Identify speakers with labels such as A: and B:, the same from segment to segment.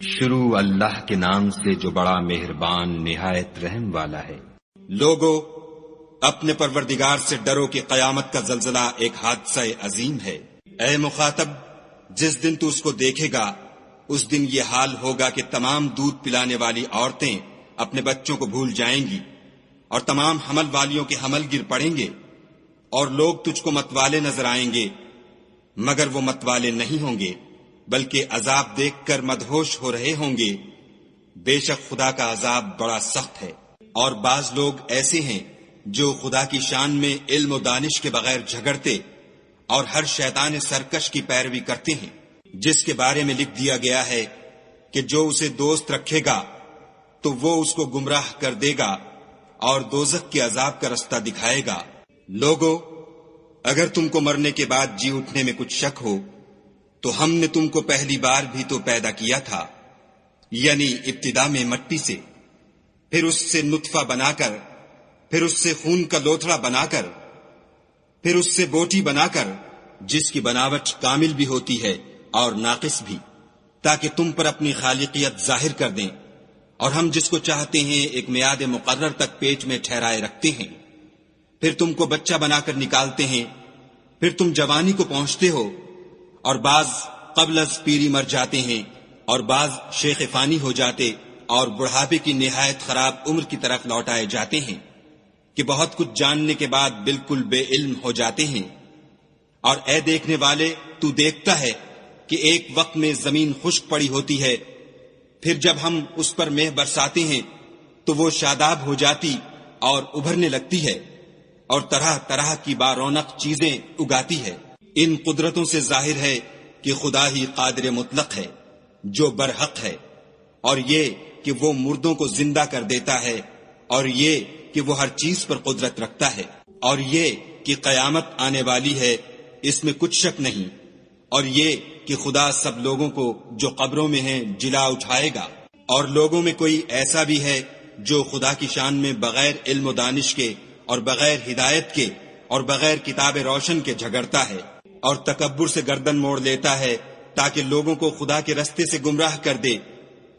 A: شروع اللہ کے نام سے جو بڑا مہربان نہایت رحم والا ہے۔
B: لوگو اپنے پروردگار سے ڈرو کہ قیامت کا زلزلہ ایک حادثہ عظیم ہے۔ اے مخاطب، جس دن تو اس کو دیکھے گا اس دن یہ حال ہوگا کہ تمام دودھ پلانے والی عورتیں اپنے بچوں کو بھول جائیں گی اور تمام حمل والیوں کے حمل گر پڑیں گے، اور لوگ تجھ کو متوالے نظر آئیں گے مگر وہ متوالے نہیں ہوں گے بلکہ عذاب دیکھ کر مدہوش ہو رہے ہوں گے۔ بے شک خدا کا عذاب بڑا سخت ہے۔ اور بعض لوگ ایسے ہیں جو خدا کی شان میں علم و دانش کے بغیر جھگڑتے اور ہر شیطان سرکش کی پیروی کرتے ہیں، جس کے بارے میں لکھ دیا گیا ہے کہ جو اسے دوست رکھے گا تو وہ اس کو گمراہ کر دے گا اور دوزخ کے عذاب کا رستہ دکھائے گا۔ لوگو اگر تم کو مرنے کے بعد جی اٹھنے میں کچھ شک ہو تو ہم نے تم کو پہلی بار بھی تو پیدا کیا تھا، یعنی ابتدا میں مٹی سے، پھر اس سے نطفہ بنا کر، پھر اس سے خون کا لوتھڑا بنا کر، پھر اس سے بوٹی بنا کر، جس کی بناوٹ کامل بھی ہوتی ہے اور ناقص بھی، تاکہ تم پر اپنی خالقیت ظاہر کر دیں، اور ہم جس کو چاہتے ہیں ایک میعاد مقرر تک پیٹ میں ٹھہرائے رکھتے ہیں، پھر تم کو بچہ بنا کر نکالتے ہیں، پھر تم جوانی کو پہنچتے ہو، اور بعض قبل از پیری مر جاتے ہیں، اور بعض شیخ فانی ہو جاتے اور بڑھاپے کی نہایت خراب عمر کی طرف لوٹائے جاتے ہیں کہ بہت کچھ جاننے کے بعد بالکل بے علم ہو جاتے ہیں۔ اور اے دیکھنے والے، تو دیکھتا ہے کہ ایک وقت میں زمین خشک پڑی ہوتی ہے، پھر جب ہم اس پر مہ برساتے ہیں تو وہ شاداب ہو جاتی اور ابھرنے لگتی ہے اور طرح طرح کی بارونق چیزیں اگاتی ہے۔ ان قدرتوں سے ظاہر ہے کہ خدا ہی قادر مطلق ہے جو برحق ہے، اور یہ کہ وہ مردوں کو زندہ کر دیتا ہے، اور یہ کہ وہ ہر چیز پر قدرت رکھتا ہے، اور یہ کہ قیامت آنے والی ہے، اس میں کچھ شک نہیں، اور یہ کہ خدا سب لوگوں کو جو قبروں میں ہیں جلا اٹھائے گا۔ اور لوگوں میں کوئی ایسا بھی ہے جو خدا کی شان میں بغیر علم و دانش کے اور بغیر ہدایت کے اور بغیر کتاب روشن کے جھگڑتا ہے اور تکبر سے گردن موڑ لیتا ہے تاکہ لوگوں کو خدا کے رستے سے گمراہ کر دے،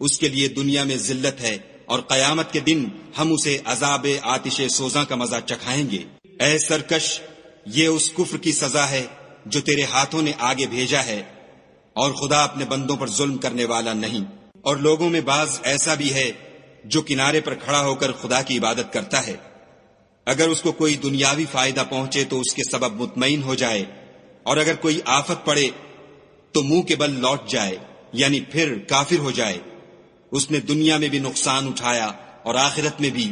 B: اس کے لیے دنیا میں ذلت ہے، اور قیامت کے دن ہم اسے عذاب آتش سوزاں کا مزہ چکھائیں گے۔ اے سرکش، یہ اس کفر کی سزا ہے جو تیرے ہاتھوں نے آگے بھیجا ہے، اور خدا اپنے بندوں پر ظلم کرنے والا نہیں۔ اور لوگوں میں بعض ایسا بھی ہے جو کنارے پر کھڑا ہو کر خدا کی عبادت کرتا ہے، اگر اس کو کوئی دنیاوی فائدہ پہنچے تو اس کے سبب مطمئن ہو جائے، اور اگر کوئی آفت پڑے تو منہ کے بل لوٹ جائے، یعنی پھر کافر ہو جائے۔ اس نے دنیا میں بھی نقصان اٹھایا اور آخرت میں بھی،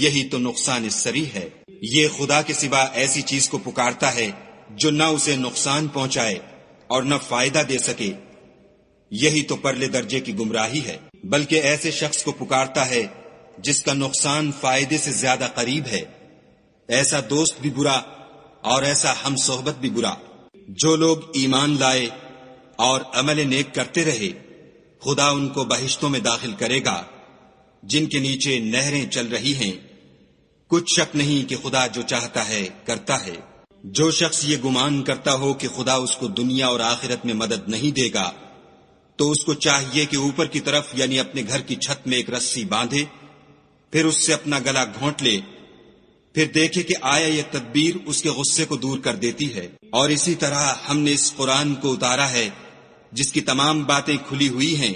B: یہی تو نقصان سری ہے۔ یہ خدا کے سوا ایسی چیز کو پکارتا ہے جو نہ اسے نقصان پہنچائے اور نہ فائدہ دے سکے، یہی تو پرلے درجے کی گمراہی ہے۔ بلکہ ایسے شخص کو پکارتا ہے جس کا نقصان فائدے سے زیادہ قریب ہے، ایسا دوست بھی برا اور ایسا ہم صحبت بھی برا۔ جو لوگ ایمان لائے اور عمل نیک کرتے رہے، خدا ان کو بہشتوں میں داخل کرے گا جن کے نیچے نہریں چل رہی ہیں۔ کچھ شک نہیں کہ خدا جو چاہتا ہے کرتا ہے۔ جو شخص یہ گمان کرتا ہو کہ خدا اس کو دنیا اور آخرت میں مدد نہیں دے گا تو اس کو چاہیے کہ اوپر کی طرف یعنی اپنے گھر کی چھت میں ایک رسی باندھے، پھر اس سے اپنا گلا گھونٹ لے، پھر دیکھے کہ آیا یہ تدبیر اس کے غصے کو دور کر دیتی ہے۔ اور اسی طرح ہم نے اس قرآن کو اتارا ہے جس کی تمام باتیں کھلی ہوئی ہیں،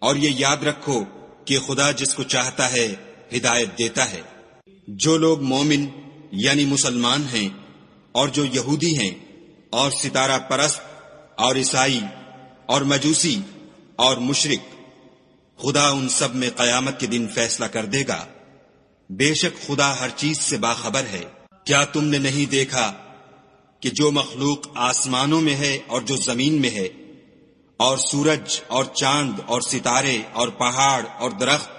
B: اور یہ یاد رکھو کہ خدا جس کو چاہتا ہے ہدایت دیتا ہے۔ جو لوگ مومن یعنی مسلمان ہیں اور جو یہودی ہیں اور ستارہ پرست اور عیسائی اور مجوسی اور مشرک، خدا ان سب میں قیامت کے دن فیصلہ کر دے گا۔ بے شک خدا ہر چیز سے باخبر ہے۔ کیا تم نے نہیں دیکھا کہ جو مخلوق آسمانوں میں ہے اور جو زمین میں ہے، اور سورج اور چاند اور ستارے اور پہاڑ اور درخت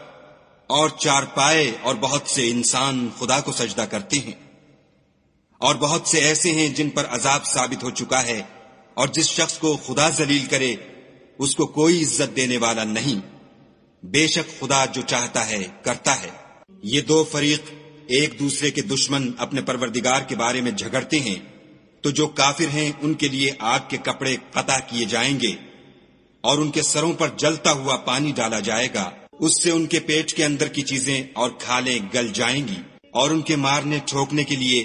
B: اور چارپائے اور بہت سے انسان خدا کو سجدہ کرتے ہیں، اور بہت سے ایسے ہیں جن پر عذاب ثابت ہو چکا ہے، اور جس شخص کو خدا ذلیل کرے اس کو کوئی عزت دینے والا نہیں۔ بے شک خدا جو چاہتا ہے کرتا ہے۔ یہ دو فریق ایک دوسرے کے دشمن اپنے پروردگار کے بارے میں جھگڑتے ہیں، تو جو کافر ہیں ان کے لیے آگ کے کپڑے قطع کیے جائیں گے، اور ان کے سروں پر جلتا ہوا پانی ڈالا جائے گا، اس سے ان کے پیٹ کے اندر کی چیزیں اور کھالیں گل جائیں گی، اور ان کے مارنے ٹھوکنے کے لیے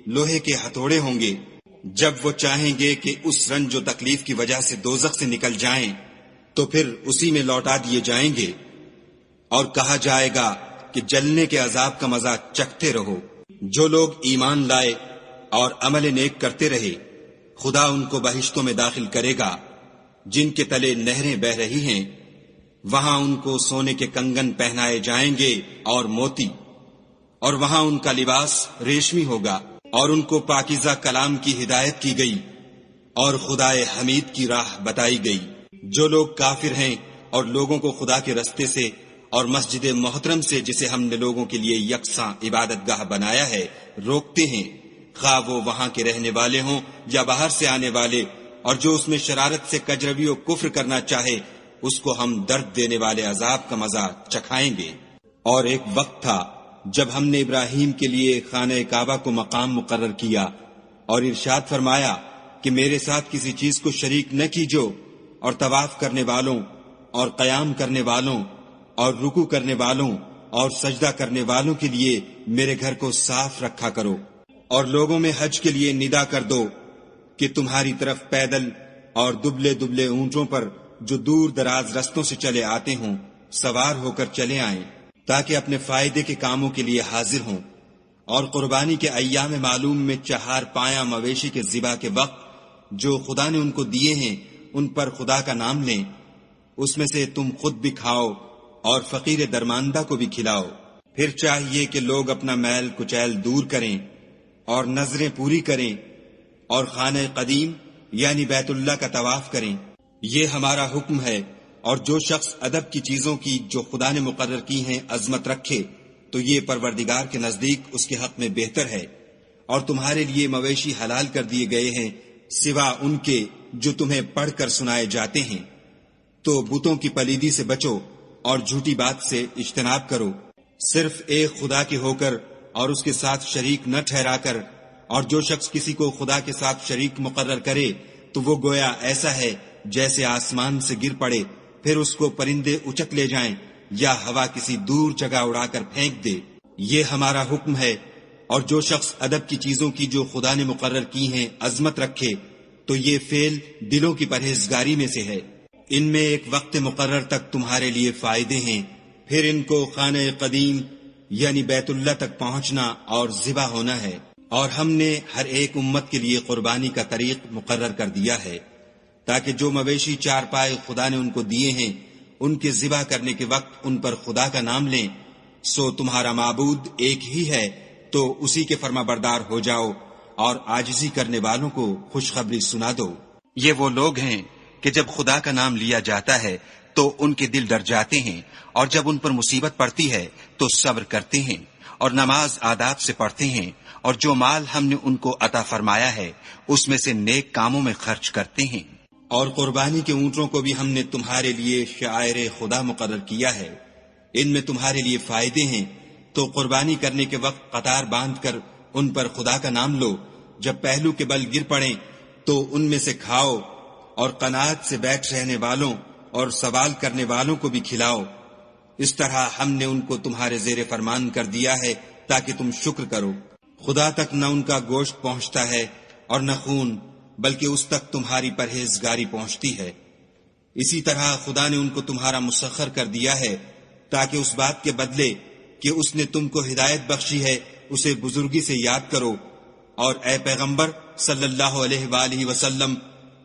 B: لوہے کے ہتھوڑے ہوں گے۔ جب وہ چاہیں گے کہ اس رنج و تکلیف کی وجہ سے دوزخ سے نکل جائیں تو پھر اسی میں لوٹا دیے جائیں گے، اور کہا جائے گا کہ جلنے کے عذاب کا مزہ چکھتے رہو۔ جو لوگ ایمان لائے اور عمل نیک کرتے رہے، خدا ان کو بہشتوں میں داخل کرے گا جن کے تلے نہریں بہہ رہی ہیں، وہاں ان کو سونے کے کنگن پہنائے جائیں گے اور موتی، اور وہاں ان کا لباس ریشمی ہوگا، اور ان کو پاکیزہ کلام کی ہدایت کی گئی اور خدائے حمید کی راہ بتائی گئی۔ جو لوگ کافر ہیں اور لوگوں کو خدا کے رستے سے اور مسجد محترم سے، جسے ہم نے لوگوں کے لیے یکساں عبادت گاہ بنایا ہے، روکتے ہیں، خواہ وہ وہاں کے رہنے والے ہوں یا باہر سے آنے والے، اور جو اس میں شرارت سے کجروی و کفر کرنا چاہے، اس کو ہم درد دینے والے عذاب کا مزہ چکھائیں گے۔ اور ایک وقت تھا جب ہم نے ابراہیم کے لیے خانہ کعبہ کو مقام مقرر کیا اور ارشاد فرمایا کہ میرے ساتھ کسی چیز کو شریک نہ کیجو، اور طواف کرنے والوں اور قیام کرنے والوں اور رکوع کرنے والوں اور سجدہ کرنے والوں کے لیے میرے گھر کو صاف رکھا کرو، اور لوگوں میں حج کے لیے ندا کر دو کہ تمہاری طرف پیدل اور دبلے دبلے اونٹوں پر جو دور دراز رستوں سے چلے آتے ہوں سوار ہو کر چلے آئیں، تاکہ اپنے فائدے کے کاموں کے لیے حاضر ہوں، اور قربانی کے ایام معلوم میں 4 پایہ مویشی کے ذبح کے وقت جو خدا نے ان کو دیے ہیں ان پر خدا کا نام لیں، اس میں سے تم خود بھی کھاؤ اور فقیر درماندہ کو بھی کھلاؤ۔ پھر چاہیے کہ لوگ اپنا میل کچیل دور کریں اور نظریں پوری کریں اور خانہ قدیم یعنی بیت اللہ کا طواف کریں، یہ ہمارا حکم ہے۔ اور جو شخص ادب کی چیزوں کی جو خدا نے مقرر کی ہیں عظمت رکھے تو یہ پروردگار کے نزدیک اس کے حق میں بہتر ہے۔ اور تمہارے لیے مویشی حلال کر دیے گئے ہیں سوا ان کے جو تمہیں پڑھ کر سنائے جاتے ہیں، تو بتوں کی پلیدی سے بچو اور جھوٹی بات سے اجتناب کرو، صرف ایک خدا کے ہو کر اور اس کے ساتھ شریک نہ ٹھہرا کر۔ اور جو شخص کسی کو خدا کے ساتھ شریک مقرر کرے تو وہ گویا ایسا ہے جیسے آسمان سے گر پڑے، پھر اس کو پرندے اچک لے جائیں یا ہوا کسی دور جگہ اڑا کر پھینک دے۔ یہ ہمارا حکم ہے۔ اور جو شخص ادب کی چیزوں کی جو خدا نے مقرر کی ہیں عظمت رکھے تو یہ فعل دلوں کی پرہیزگاری میں سے ہے۔ ان میں ایک وقت مقرر تک تمہارے لیے فائدے ہیں، پھر ان کو خانہ قدیم یعنی بیت اللہ تک پہنچنا اور ذبح ہونا ہے۔ اور ہم نے ہر ایک امت کے لیے قربانی کا طریق مقرر کر دیا ہے، تاکہ جو مویشی 4 پائے خدا نے ان کو دیے ہیں ان کے ذبح کرنے کے وقت ان پر خدا کا نام لیں۔ سو تمہارا معبود ایک ہی ہے، تو اسی کے فرما بردار ہو جاؤ اور عاجزی کرنے والوں کو خوشخبری سنا دو۔ یہ وہ لوگ ہیں کہ جب خدا کا نام لیا جاتا ہے تو ان کے دل ڈر جاتے ہیں، اور جب ان پر مصیبت پڑتی ہے تو صبر کرتے ہیں اور نماز آداب سے پڑھتے ہیں، اور جو مال ہم نے ان کو عطا فرمایا ہے اس میں سے نیک کاموں میں خرچ کرتے ہیں۔ اور قربانی کے اونٹوں کو بھی ہم نے تمہارے لیے شعائر خدا مقرر کیا ہے، ان میں تمہارے لیے فائدے ہیں، تو قربانی کرنے کے وقت قطار باندھ کر ان پر خدا کا نام لو۔ جب پہلو کے بل گر پڑیں تو ان میں سے کھاؤ، اور قناعت سے بیٹھ رہنے والوں اور سوال کرنے والوں کو بھی کھلاؤ۔ اس طرح ہم نے ان کو تمہارے زیر فرمان کر دیا ہے تاکہ تم شکر کرو۔ خدا تک نہ ان کا گوشت پہنچتا ہے اور نہ خون، بلکہ اس تک تمہاری پرہیزگاری پہنچتی ہے۔ اسی طرح خدا نے ان کو تمہارا مسخر کر دیا ہے تاکہ اس بات کے بدلے کہ اس نے تم کو ہدایت بخشی ہے اسے بزرگی سے یاد کرو۔ اور اے پیغمبر صلی اللہ علیہ وآلہ وسلم،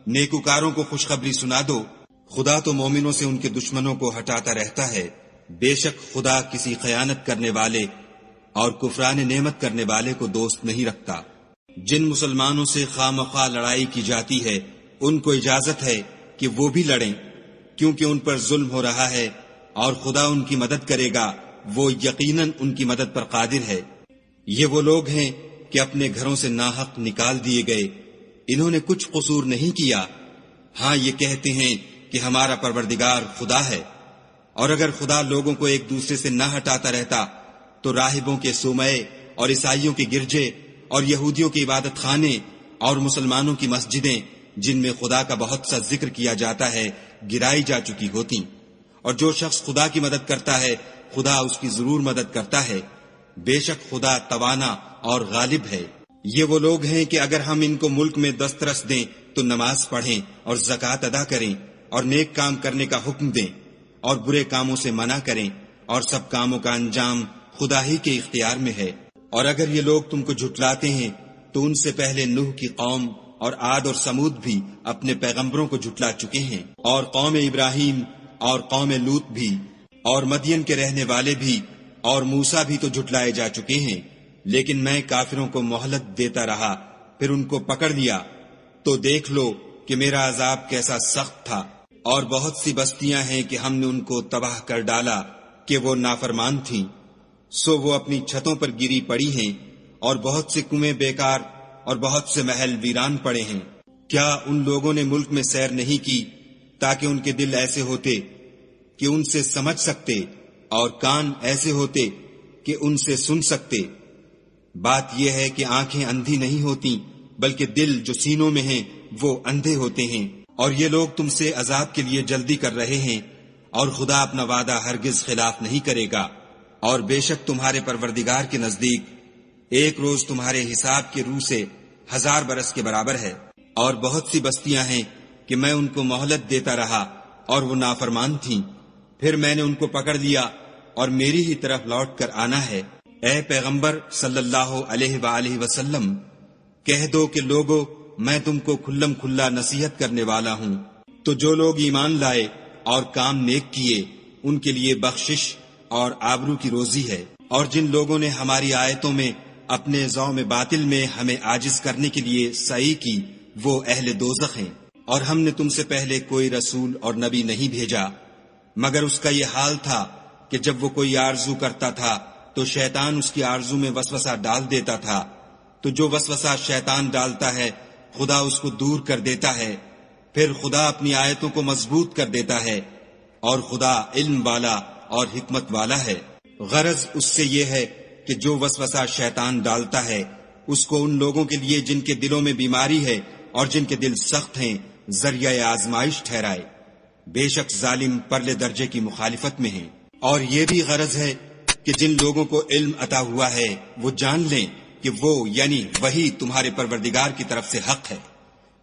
B: نیکوکاروں کو خوشخبری سنا دو۔ خدا تو مومنوں سے ان کے دشمنوں کو ہٹاتا رہتا ہے، بے شک خدا کسی خیانت کرنے والے اور کفران نعمت کرنے والے کو دوست نہیں رکھتا۔ جن مسلمانوں سے خواہ مخواہ لڑائی کی جاتی ہے ان کو اجازت ہے کہ وہ بھی لڑیں، کیونکہ ان پر ظلم ہو رہا ہے، اور خدا ان کی مدد کرے گا، وہ یقیناً ان کی مدد پر قادر ہے۔ یہ وہ لوگ ہیں کہ اپنے گھروں سے ناحق نکال دیے گئے، انہوں نے کچھ قصور نہیں کیا، ہاں یہ کہتے ہیں کہ ہمارا پروردگار خدا ہے۔ اور اگر خدا لوگوں کو ایک دوسرے سے نہ ہٹاتا رہتا تو راہبوں کے صومعے اور عیسائیوں کے گرجے اور یہودیوں کے عبادت خانے اور مسلمانوں کی مسجدیں جن میں خدا کا بہت سا ذکر کیا جاتا ہے گرائی جا چکی ہوتی، اور جو شخص خدا کی مدد کرتا ہے خدا اس کی ضرور مدد کرتا ہے، بے شک خدا توانا اور غالب ہے۔ یہ وہ لوگ ہیں کہ اگر ہم ان کو ملک میں دسترس دیں تو نماز پڑھیں اور زکوٰۃ ادا کریں اور نیک کام کرنے کا حکم دیں اور برے کاموں سے منع کریں، اور سب کاموں کا انجام خدا ہی کے اختیار میں ہے۔ اور اگر یہ لوگ تم کو جھٹلاتے ہیں تو ان سے پہلے نوح کی قوم اور عاد اور سمود بھی اپنے پیغمبروں کو جھٹلا چکے ہیں، اور قوم ابراہیم اور قوم لوط بھی، اور مدین کے رہنے والے بھی، اور موسیٰ بھی تو جھٹلائے جا چکے ہیں، لیکن میں کافروں کو مہلت دیتا رہا، پھر ان کو پکڑ لیا، تو دیکھ لو کہ میرا عذاب کیسا سخت تھا۔ اور بہت سی بستیاں ہیں کہ ہم نے ان کو تباہ کر ڈالا کہ وہ نافرمان تھیں، سو وہ اپنی چھتوں پر گری پڑی ہیں، اور بہت سے کنویں بیکار اور بہت سے محل ویران پڑے ہیں۔ کیا ان لوگوں نے ملک میں سیر نہیں کی تاکہ ان کے دل ایسے ہوتے کہ ان سے سمجھ سکتے، اور کان ایسے ہوتے کہ ان سے سن سکتے؟ بات یہ ہے کہ آنکھیں اندھی نہیں ہوتی، بلکہ دل جو سینوں میں ہیں وہ اندھے ہوتے ہیں۔ اور یہ لوگ تم سے عذاب کے لیے جلدی کر رہے ہیں، اور خدا اپنا وعدہ ہرگز خلاف نہیں کرے گا۔ اور بے شک تمہارے پروردگار کے نزدیک ایک روز تمہارے حساب کے روح سے 1000 برس کے برابر ہے۔ اور بہت سی بستیاں ہیں کہ میں ان کو مہلت دیتا رہا اور وہ نافرمان تھیں، پھر میں نے ان کو پکڑ لیا اور میری ہی طرف لوٹ کر آنا ہے۔ اے پیغمبر صلی اللہ علیہ وآلہ وسلم، کہہ دو کہ لوگو میں تم کو کھلم کھلا نصیحت کرنے والا ہوں، تو جو لوگ ایمان لائے اور کام نیک کیے ان کے لیے بخشش اور آبرو کی روزی ہے۔ اور جن لوگوں نے ہماری آیتوں میں اپنے ذوم باطل میں ہمیں عاجز کرنے کے لیے سعی کی وہ اہل دوزخ ہیں۔ اور ہم نے تم سے پہلے کوئی رسول اور نبی نہیں بھیجا مگر اس کا یہ حال تھا کہ جب وہ کوئی آرزو کرتا تھا تو شیطان اس کی آرزو میں وسوسہ ڈال دیتا تھا، تو جو وسوسہ شیطان ڈالتا ہے خدا اس کو دور کر دیتا ہے، پھر خدا اپنی آیتوں کو مضبوط کر دیتا ہے، اور خدا علم والا اور حکمت والا ہے۔ غرض اس سے یہ ہے کہ جو وسوسہ شیطان ڈالتا ہے اس کو ان لوگوں کے لیے جن کے دلوں میں بیماری ہے اور جن کے دل سخت ہیں ذریعہ آزمائش ٹھہرائے۔ بے شک ظالم پرلے درجے کی مخالفت میں ہیں۔ اور یہ بھی غرض ہے کہ جن لوگوں کو علم عطا ہوا ہے وہ جان لیں کہ وہ یعنی وہی تمہارے پروردگار کی طرف سے حق ہے،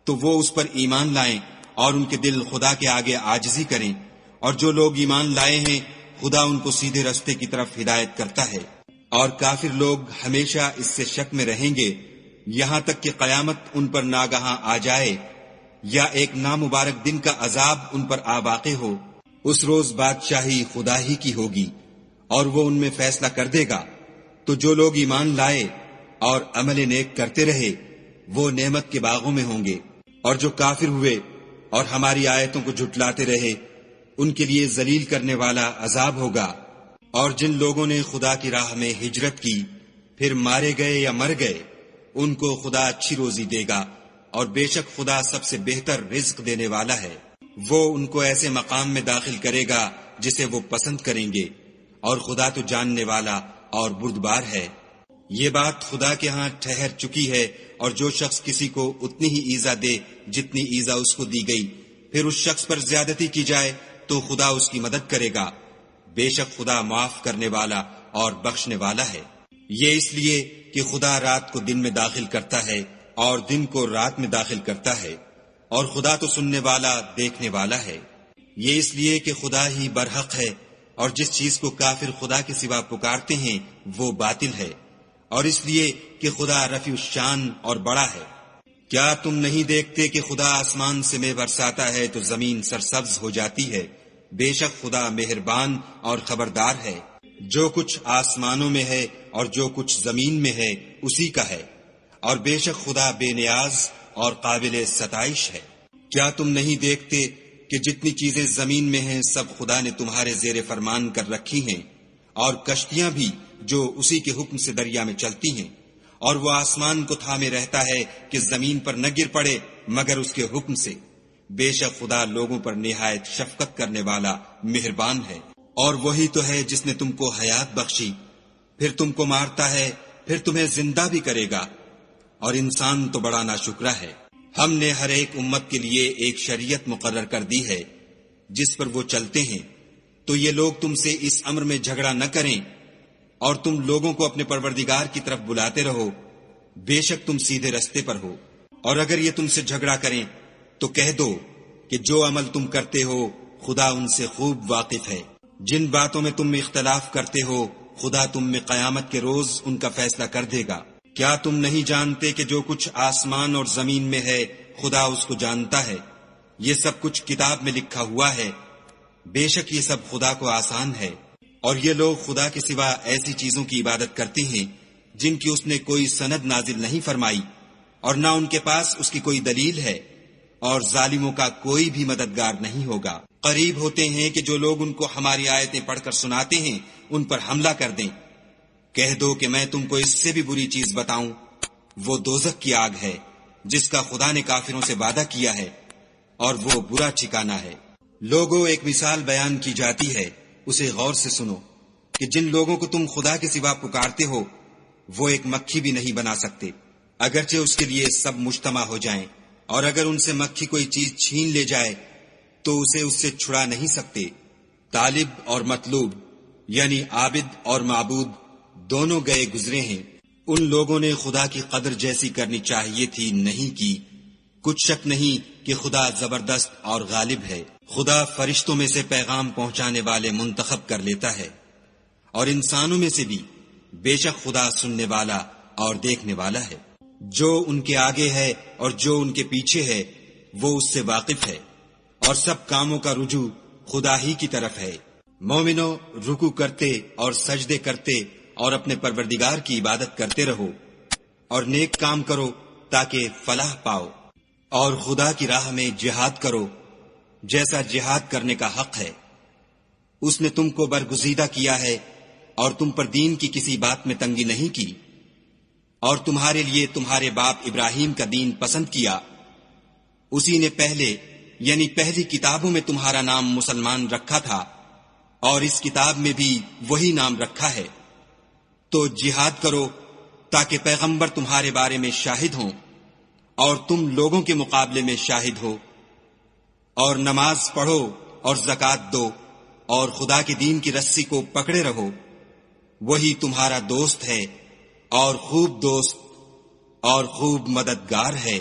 B: تو وہ اس پر ایمان لائیں اور ان کے دل خدا کے آگے عاجزی کریں۔ اور جو لوگ ایمان لائے ہیں خدا ان کو سیدھے رستے کی طرف ہدایت کرتا ہے۔ اور کافر لوگ ہمیشہ اس سے شک میں رہیں گے یہاں تک کہ قیامت ان پر ناگہاں آ جائے یا ایک نامبارک دن کا عذاب ان پر آ واقع ہو۔ اس روز بادشاہی خدا ہی کی ہوگی اور وہ ان میں فیصلہ کر دے گا۔ تو جو لوگ ایمان لائے اور عمل نیک کرتے رہے وہ نعمت کے باغوں میں ہوں گے، اور جو کافر ہوئے اور ہماری آیتوں کو جھٹلاتے رہے ان کے لیے ذلیل کرنے والا عذاب ہوگا۔ اور جن لوگوں نے خدا کی راہ میں ہجرت کی پھر مارے گئے یا مر گئے ان کو خدا اچھی روزی دے گا، اور بے شک خدا سب سے بہتر رزق دینے والا ہے۔ وہ ان کو ایسے مقام میں داخل کرے گا جسے وہ پسند کریں گے، اور خدا تو جاننے والا اور بردبار ہے۔ یہ بات خدا کے ہاں ٹھہر چکی ہے، اور جو شخص کسی کو اتنی ہی ایذا دے جتنی ایذا اس کو دی گئی پھر اس شخص پر زیادتی کی جائے تو خدا اس کی مدد کرے گا۔ بے شک خدا معاف کرنے والا اور بخشنے والا ہے۔ یہ اس لیے کہ خدا رات کو دن میں داخل کرتا ہے اور دن کو رات میں داخل کرتا ہے، اور خدا تو سننے والا دیکھنے والا ہے۔ یہ اس لیے کہ خدا ہی برحق ہے، اور جس چیز کو کافر خدا کے سوا پکارتے ہیں وہ باطل ہے، اور اس لیے کہ خدا رفیع الشان اور بڑا ہے۔ کیا تم نہیں دیکھتے کہ خدا آسمان سے مے برساتا ہے تو زمین سرسبز ہو جاتی ہے؟ بے شک خدا مہربان اور خبردار ہے۔ جو کچھ آسمانوں میں ہے اور جو کچھ زمین میں ہے اسی کا ہے، اور بے شک خدا بے نیاز اور قابل ستائش ہے۔ کیا تم نہیں دیکھتے کہ جتنی چیزیں زمین میں ہیں سب خدا نے تمہارے زیر فرمان کر رکھی ہیں، اور کشتیاں بھی جو اسی کے حکم سے دریا میں چلتی ہیں، اور وہ آسمان کو تھامے رہتا ہے کہ زمین پر نہ گر پڑے مگر اس کے حکم سے۔ بے شک خدا لوگوں پر نہایت شفقت کرنے والا مہربان ہے۔ اور وہی تو ہے جس نے تم کو حیات بخشی، پھر تم کو مارتا ہے، پھر تمہیں زندہ بھی کرے گا، اور انسان تو بڑا ناشکرا ہے۔ ہم نے ہر ایک امت کے لیے ایک شریعت مقرر کر دی ہے جس پر وہ چلتے ہیں، تو یہ لوگ تم سے اس امر میں جھگڑا نہ کریں اور تم لوگوں کو اپنے پروردگار کی طرف بلاتے رہو، بے شک تم سیدھے رستے پر ہو۔ اور اگر یہ تم سے جھگڑا کریں تو کہہ دو کہ جو عمل تم کرتے ہو خدا ان سے خوب واقف ہے۔ جن باتوں میں تم اختلاف کرتے ہو خدا تم میں قیامت کے روز ان کا فیصلہ کر دے گا۔ کیا تم نہیں جانتے کہ جو کچھ آسمان اور زمین میں ہے خدا اس کو جانتا ہے؟ یہ سب کچھ کتاب میں لکھا ہوا ہے، بے شک یہ سب خدا کو آسان ہے۔ اور یہ لوگ خدا کے سوا ایسی چیزوں کی عبادت کرتے ہیں جن کی اس نے کوئی سند نازل نہیں فرمائی اور نہ ان کے پاس اس کی کوئی دلیل ہے، اور ظالموں کا کوئی بھی مددگار نہیں ہوگا۔ قریب ہوتے ہیں کہ جو لوگ ان کو ہماری آیتیں پڑھ کر سناتے ہیں ان پر حملہ کر دیں۔ کہہ دو کہ میں تم کو اس سے بھی بری چیز بتاؤں، وہ دوزخ کی آگ ہے جس کا خدا نے کافروں سے وعدہ کیا ہے، اور وہ برا ٹھکانہ ہے۔ لوگوں، ایک مثال بیان کی جاتی ہے، اسے غور سے سنو کہ جن لوگوں کو تم خدا کے سوا پکارتے ہو وہ ایک مکھی بھی نہیں بنا سکتے، اگرچہ اس کے لیے سب مجتمع ہو جائیں، اور اگر ان سے مکھی کوئی چیز چھین لے جائے تو اسے اس سے چھڑا نہیں سکتے۔ طالب اور مطلوب یعنی عابد اور معبود دونوں گئے گزرے ہیں، ان لوگوں نے خدا کی قدر جیسی کرنی چاہیے تھی نہیں کی۔ کچھ شک نہیں کہ خدا زبردست اور غالب ہے۔ خدا فرشتوں میں سے پیغام پہنچانے والے منتخب کر لیتا ہے، اور انسانوں میں سے بھی، بے شک خدا سننے والا اور دیکھنے والا ہے۔ جو ان کے آگے ہے اور جو ان کے پیچھے ہے وہ اس سے واقف ہے، اور سب کاموں کا رجوع خدا ہی کی طرف ہے۔ مومنو، رکوع کرتے اور سجدے کرتے اور اپنے پروردگار کی عبادت کرتے رہو اور نیک کام کرو تاکہ فلاح پاؤ، اور خدا کی راہ میں جہاد کرو جیسا جہاد کرنے کا حق ہے۔ اس نے تم کو برگزیدہ کیا ہے اور تم پر دین کی کسی بات میں تنگی نہیں کی، اور تمہارے لیے تمہارے باپ ابراہیم کا دین پسند کیا۔ اسی نے پہلے یعنی پہلی کتابوں میں تمہارا نام مسلمان رکھا تھا، اور اس کتاب میں بھی وہی نام رکھا ہے۔ تو جہاد کرو تاکہ پیغمبر تمہارے بارے میں شاہد ہوں اور تم لوگوں کے مقابلے میں شاہد ہو، اور نماز پڑھو اور زکوٰۃ دو اور خدا کے دین کی رسی کو پکڑے رہو، وہی تمہارا دوست ہے اور خوب دوست اور خوب مددگار ہے۔